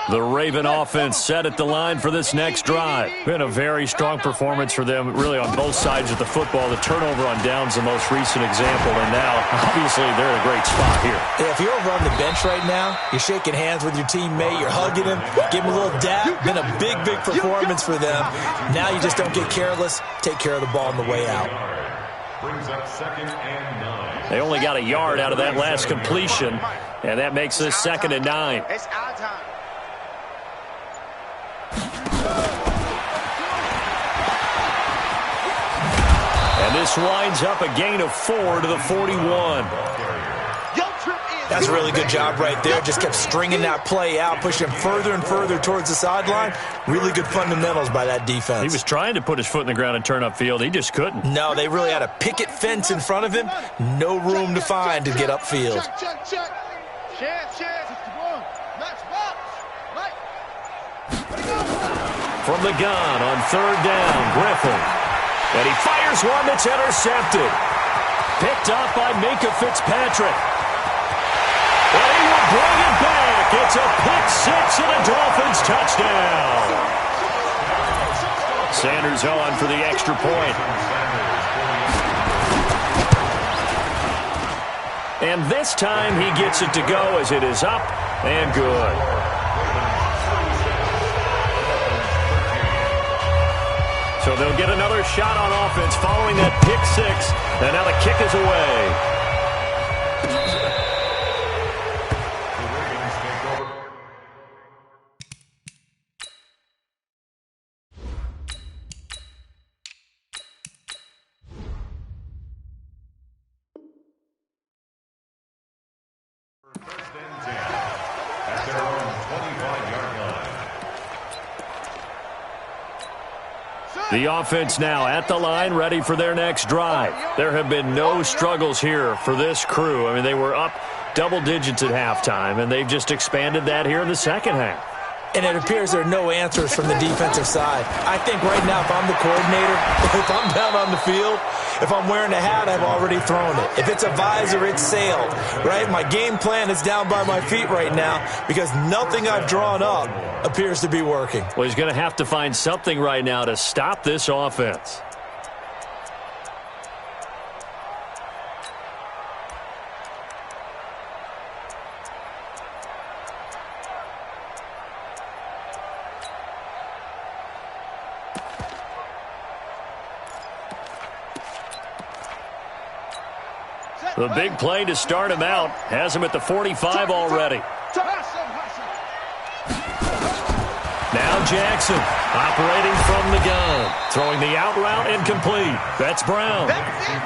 The Raven offense set at the line for this next drive. Been a very strong performance for them, really on both sides of the football. The turnover on downs the most recent example, and now, obviously, they're in a great spot here. Yeah, if you're over on the bench right now, you're shaking hands with your teammate, you're hugging him, give him a little dap. Been a big, big performance for them. Now you just don't get careless. Take care of the ball on the way out. Brings up 2nd and 9. They only got a yard out of that last completion, and that makes this 2nd and 9. It's our time. And this winds up a gain of 4 to the 41. That's a really good job right there. Just kept stringing that play out, pushing further and further towards the sideline. Really good fundamentals by that defense. He was trying to put his foot in the ground and turn upfield. He just couldn't. No, they really had a picket fence in front of him. No room to find to get upfield. Check. From the gun on 3rd down, Griffin. And he fires one that's intercepted. Picked up by Minkah Fitzpatrick. And he will bring it back. It's a pick-6 and a Dolphins touchdown. Sanders on for the extra point. And this time he gets it to go as it is up and good. So they'll get another shot on offense following that pick-6. And now the kick is away. The offense now at the line, ready for their next drive. There have been no struggles here for this crew. I mean, they were up double digits at halftime, and they've just expanded that here in the second half. And it appears there are no answers from the defensive side. I think right now, if I'm the coordinator, if I'm down on the field, if I'm wearing a hat, I've already thrown it. If it's a visor, it's sailed, right? My game plan is down by my feet right now because nothing I've drawn up appears to be working. Well, he's going to have to find something right now to stop this offense. The big play to start him out has him at the 45 already. Now Jackson operating from the gun. Throwing the out route incomplete. That's Brown.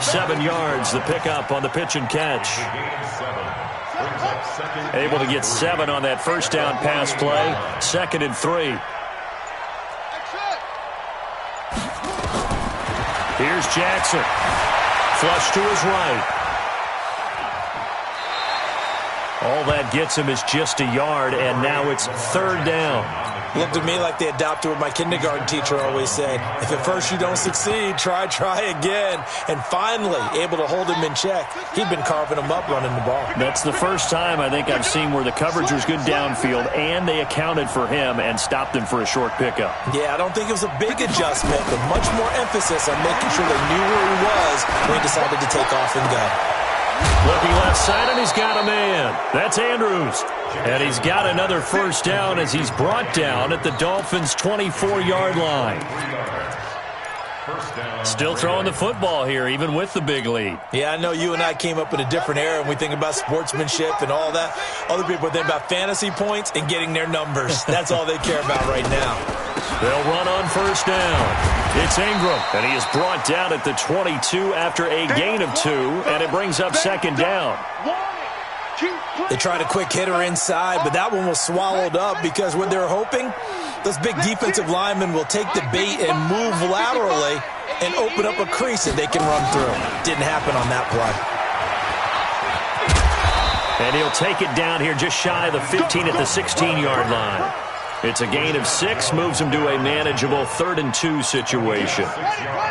7 yards, the pickup on the pitch and catch. Able to get 7 on that first down pass play. 2nd and 3. Here's Jackson. Flush to his right. All that gets him is just a yard, and now it's 3rd down. Looked to me like they adopted what my kindergarten teacher always said. If at first you don't succeed, try again. And finally, able to hold him in check. He'd been carving him up running the ball. That's the first time I think I've seen where the coverage was good downfield, and they accounted for him and stopped him for a short pickup. Yeah, I don't think it was a big adjustment, but much more emphasis on making sure they knew where he was when he decided to take off and go. Looking left side, and he's got a man. That's Andrews. And he's got another first down as he's brought down at the Dolphins' 24-yard line. Still throwing the football here, even with the big lead. Yeah, I know you and I came up in a different era, and we think about sportsmanship and all that. Other people think about fantasy points and getting their numbers. That's all they care about right now. They'll run on first down. It's Ingram, and he is brought down at the 22 after a gain of 2, and it brings up 2nd down. They tried a quick hitter inside, but that one was swallowed up because what they're hoping, those big defensive linemen will take the bait and move laterally and open up a crease that they can run through. Didn't happen on that play. And he'll take it down here just shy of the 15 at the 16-yard line. It's a gain of 6, moves him to a manageable 3rd and 2 situation.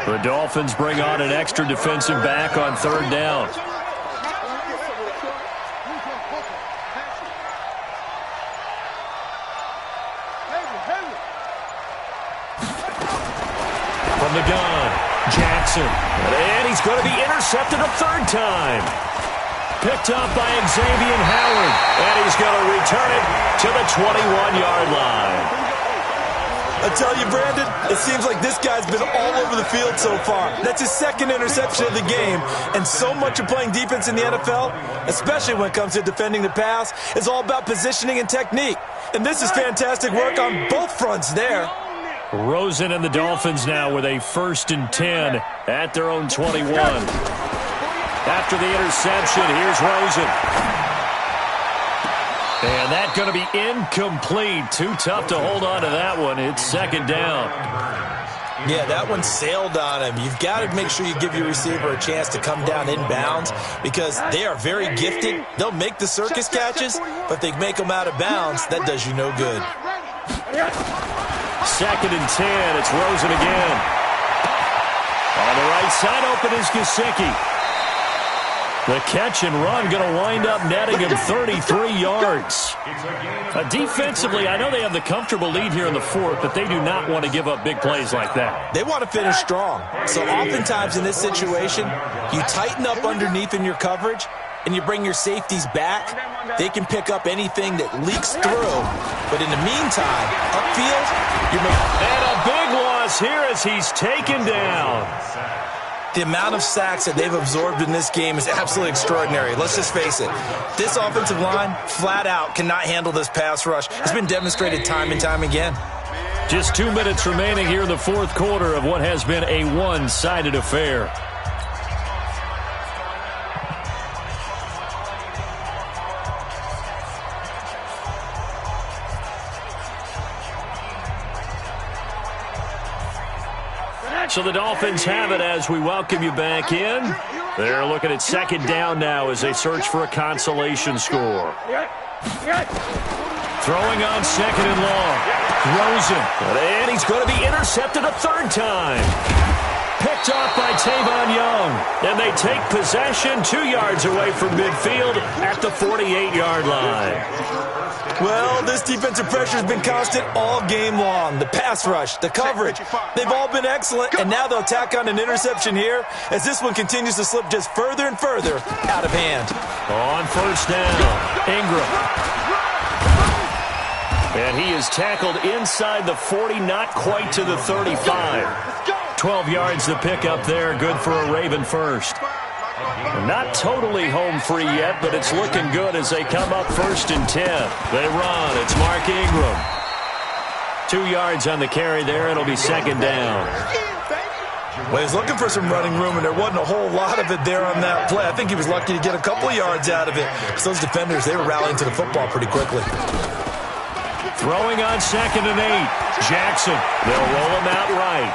The Dolphins bring on an extra defensive back on 3rd down. From the gun, Jackson. And he's going to be intercepted a third time. Picked up by Xavier Howard. And he's going to return it to the 21-yard line. I tell you, Brandon, it seems like this guy's been all over the field so far. That's his second interception of the game. And so much of playing defense in the NFL, especially when it comes to defending the pass, is all about positioning and technique. And this is fantastic work on both fronts there. Rosen and the Dolphins now with a 1st and 10 at their own 21. After the interception, here's Rosen. And that's going to be incomplete. Too tough to hold on to that one. It's 2nd down. Yeah, that one sailed on him. You've got to make sure you give your receiver a chance to come down inbounds because they are very gifted. They'll make the circus catches, but if they make them out of bounds, that does you no good. 2nd and 10. It's Rosen again. On the right side, open is Gesicki. The catch and run going to wind up netting him 33 yards. Defensively, I know they have the comfortable lead here in the 4th, but they do not want to give up big plays like that. They want to finish strong. So oftentimes in this situation, you tighten up underneath in your coverage, and you bring your safeties back. They can pick up anything that leaks through. But in the meantime, upfield, you're making... And a big loss here as he's taken down. The amount of sacks that they've absorbed in this game is absolutely extraordinary. Let's just face it. This offensive line, flat out, cannot handle this pass rush. It's been demonstrated time and time again. Just 2 minutes remaining here in the 4th quarter of what has been a one-sided affair. So the Dolphins have it as we welcome you back in. They're looking at 2nd down now as they search for a consolation score. Throwing on 2nd and long. Rosen. And he's going to be intercepted a 3rd time. Picked off by Tavon Young. And they take possession 2 yards away from midfield at the 48-yard line. Well, this defensive pressure has been constant all game long. The pass rush, the coverage, they've all been excellent, and now they'll tack on an interception here as this one continues to slip just further and further out of hand. On 1st down, Ingram. And he is tackled inside the 40, not quite to the 35. 12 yards to pick up there, good for a Raven first. Not totally home free yet, but it's looking good as they come up 1st and 10. They run. It's Mark Ingram. 2 yards on the carry there. It'll be 2nd down. Well, he's looking for some running room, and there wasn't a whole lot of it there on that play. I think he was lucky to get a couple of yards out of it. Because those defenders, they were rallying to the football pretty quickly. Throwing on 2nd and 8. Jackson. They'll roll him out right.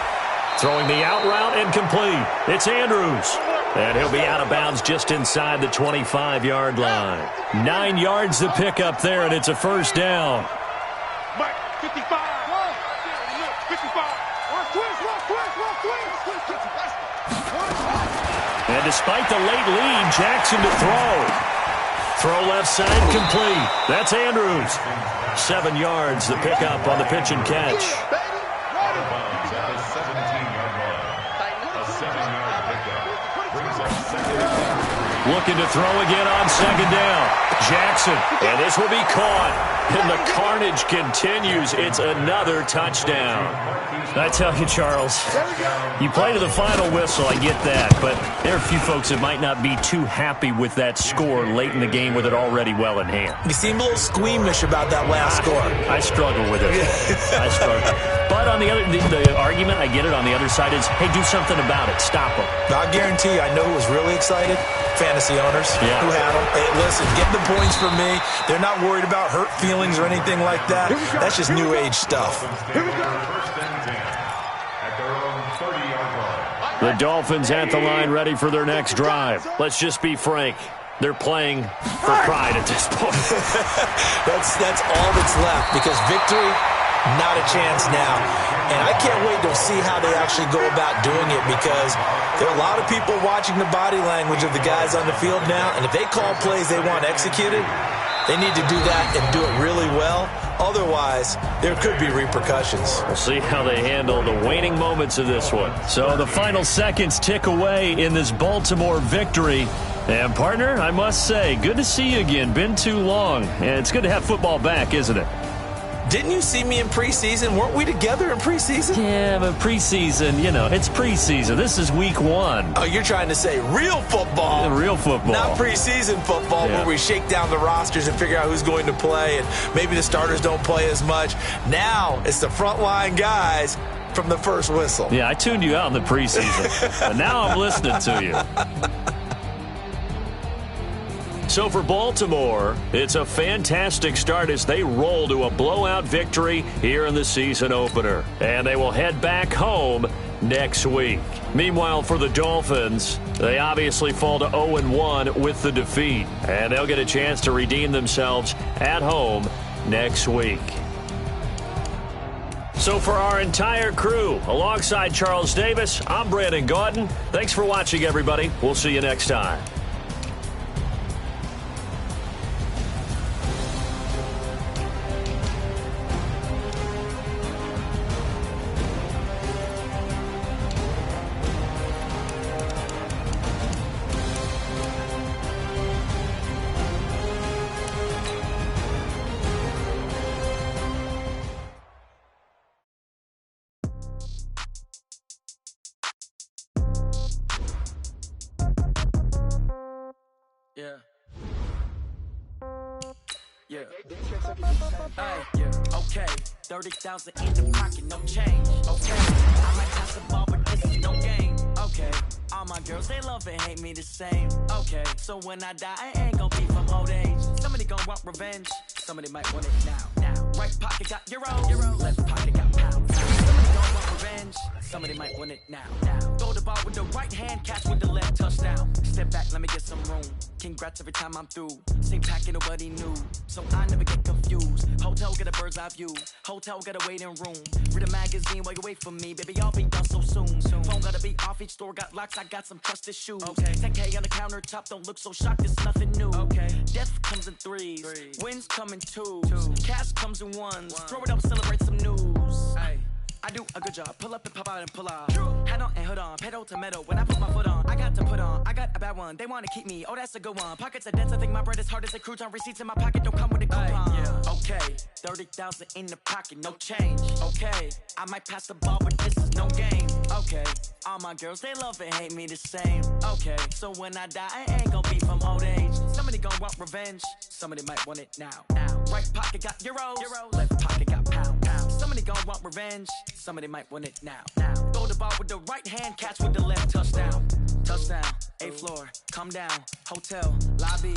Throwing the out route incomplete. It's Andrews. And he'll be out of bounds just inside the 25-yard line. 9 yards to pick up there, and it's a 1st down. 55. And despite the late lead, Jackson to throw. Throw left side complete. That's Andrews. 7 yards to pick up on the pitch and catch. Looking to throw again on 2nd down. Jackson, and this will be caught. And the carnage continues. It's another touchdown. I tell you, Charles, you play to the final whistle, I get that, but there are a few folks that might not be too happy with that score late in the game with it already well in hand. You seem a little squeamish about that last score. I struggle with it. I struggle. But on the other, the argument, I get it, on the other side is, hey, do something about it. Stop them. I guarantee you, I know who was really excited. Fantasy owners who had them. Hey, listen, get the points from me. They're not worried about hurt feelings or anything like that. That's just new age stuff. The Dolphins at the line ready for their next drive. Let's just be frank. They're playing for pride at this point. That's all that's left because victory, not a chance now. And I can't wait to see how they actually go about doing it because there are a lot of people watching the body language of the guys on the field now. And if they call plays they want executed, They need to do that and do it really well. Otherwise, there could be repercussions. We'll see how they handle the waning moments of this one. So the final seconds tick away in this Baltimore victory. And, partner, I must say, good to see you again. Been too long. And it's good to have football back, isn't it? Didn't you see me in preseason? Weren't we together in preseason? Yeah, but preseason, it's preseason. This is week 1. Oh, you're trying to say real football. Real football. Not preseason football where we shake down the rosters and figure out who's going to play, and maybe the starters don't play as much. Now it's the frontline guys from the first whistle. Yeah, I tuned you out in the preseason, but now I'm listening to you. So for Baltimore, it's a fantastic start as they roll to a blowout victory here in the season opener. And they will head back home next week. Meanwhile, for the Dolphins, they obviously fall to 0-1 with the defeat. And they'll get a chance to redeem themselves at home next week. So for our entire crew, alongside Charles Davis, I'm Brandon Gaudin. Thanks for watching, everybody. We'll see you next time. Okay, 30,000 in the pocket, no change. Okay, I might pass the ball, but this is no game. Okay, all my girls, they love and hate me the same. Okay, so when I die, I ain't gon' be from old age. Somebody gon' want revenge, somebody might want it now. Right pocket got euro, left pocket got pounds. Somebody gon' want revenge, somebody might want it now. Throw the ball with the right hand, catch with the left, touchdown. Step back, let me get some room. Congrats every time I'm through. Same packet, nobody knew, so I never get confused. Hotel get a bird's eye view. Hotel got a waiting room. Read a magazine while you wait for me, baby. I'll be done so soon. Phone gotta be off. Each store got locks. I got some trusted shoes. Okay. 10K on the countertop. Don't look so shocked. It's nothing new. Okay. Death comes in threes. Wins come in twos. Cash comes in ones. Throw it up, celebrate some news. Ay. I do a good job. Pull up and pop out and pull out. Hat on and hood on. Pedal to metal. When I put my foot on, I got to put on. I got a bad one. They want to keep me. Oh, that's a good one. Pockets are dense. I think my bread is hard as a crouton. Receipts in my pocket don't come with a coupon. Okay. 30,000 in the pocket. No change. Okay. I might pass the ball, but this is no game. Okay. All my girls, they love and hate me the same. Okay. So when I die, I ain't gonna be from old age. Somebody gonna want revenge. Somebody might want it now. Right pocket got euros. Left pocket got pounds. Somebody gonna want revenge. Somebody might want it now. Throw the ball with the right hand, catch with the left, touchdown. Touchdown, 8th floor, come down, hotel, lobby.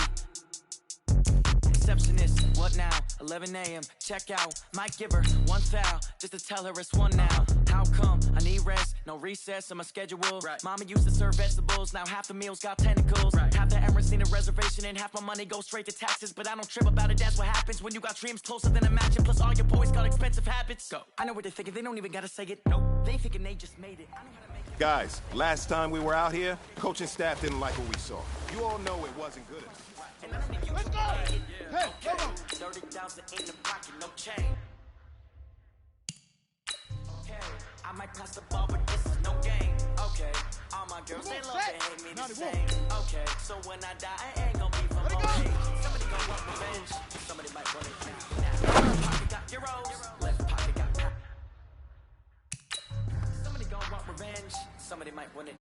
Receptionist, what now? 11 a.m., check out. Might give her one foul, just to tell her it's one now. How come? I need rest, no recess in my schedule. Mama used to serve vegetables, now half the meals got tentacles. Half the Emirates need a reservation and half my money goes straight to taxes. But I don't trip about it, that's what happens when you got dreams closer than imagine. Plus all your boys got expensive habits. Go. I know what they're thinking, they don't even gotta say it. Nope. They thinking they just made it. I know how to make it. Guys, last time we were out here, coaching staff didn't like what we saw. You all know it wasn't good enough. Let's go! Hey, come on! 30,000 in the pocket, no chain. Okay, I might pass the ball, but this is no game. Okay, all my girls, they love and hate me the same. Okay, so when I die, I ain't gonna be from old age. Somebody gonna want revenge, somebody might want it now. Right pocket got euros, left pocket got pounds. Somebody gonna want revenge, somebody might want it.